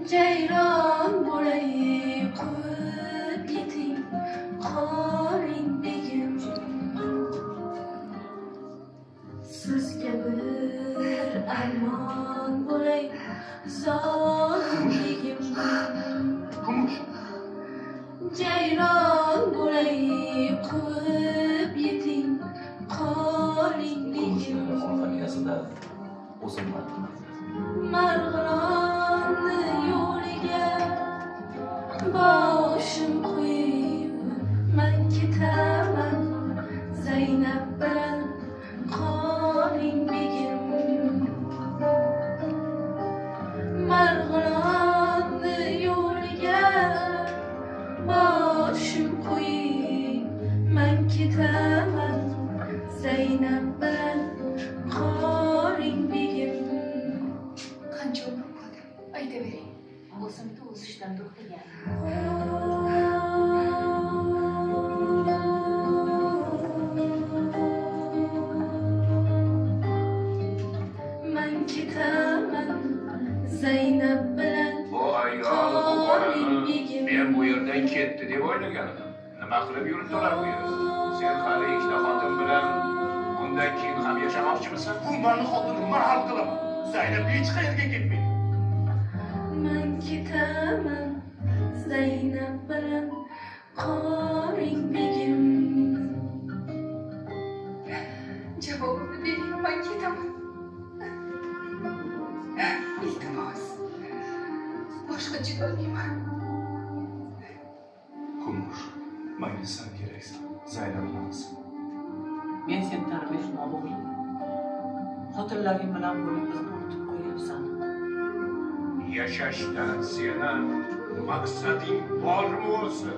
Ceyran burayı ko'p yeting, qoling begim. Sizga bir armon bo'lay, zolim begim. Ceyran bo'lay ko'p yeting, qoling begim. Marg'ilonni yo'liga boshim qo'yib men ketaman, Zaynab bilan qoling begim. Marg'ilonni yo'liga boshim qo'yib men ketaman, Zaynab bilan qoling begim. Qancha umr qoldi? Aytavering. O'zimni o'sishdan to'xtagan. Men ketaman, Zaynab bilan. Bu ayol men bu yerdan ketdi deb o'ylagan edim. Nima qilib yuribdilar bu yerda? Sen hali ikkita xotin bilan bundan keyin ham yashamoqchimisan? Bu meni xotinim, men hal qilaman. Zaynab hech qayerga ketmaydi. Men ketaman, Zaynab bilan qoling begim. Javobimni bering, men ketaman. Iltimos. Boshqa chidolmayman. Kumush, menga sen keraksan. Zaynab emas. Men seni tanimashman o'g'lim. Xotinlaring bilan bo'lib bizni unutib qo'yapsan. Yashashdan seni maqsading bormi o'zi?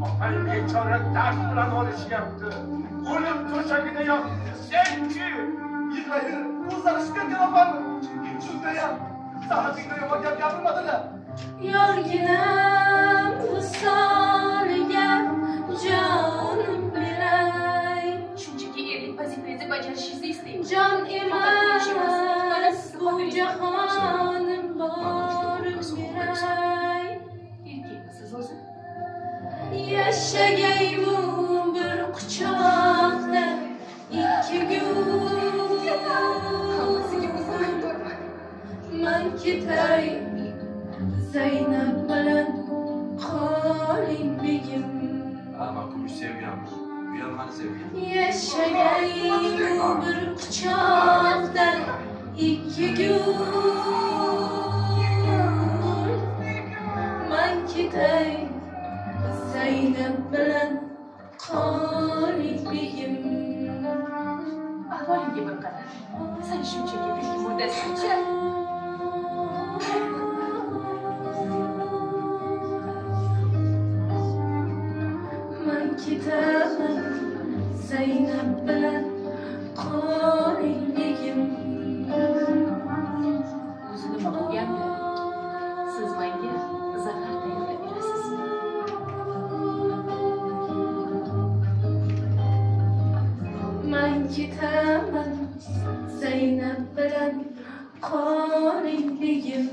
Opang bechora dard bilan olishyapti. O'lim to'shagida yotibdi. Sen-chi? Yig'laydi, o'zlari kelamanmi? Shundayam, sanatingda yomon gap gapirmadilar. Yorginam visoliga jonim beray. Shunchaki erlik vazifangizni bajarishingizni istayman. Jon emas bu jahonim borim beray. Erkakmisiz o'zi? Yashagaymu bir quchoqda ikki kun. Hammasiga o'zim borman. Men ketay, Zaynab bilan qoling begim. Ama Kumush sevganmiz. Bu ham meni sevgan. Yashagaymu bir quchoqda ikki kun. Men ketay, Zaynab bilan qoling begim. Ahvolingga bir qara. Sen shunchaki bir muddatcha. Men ketaman, Zaynab bilan qoling begim. O'zi nima bo'lganda? Siz menga zahar tayyorlab berasiz. Men ketaman, Zaynab bilan qoling begim.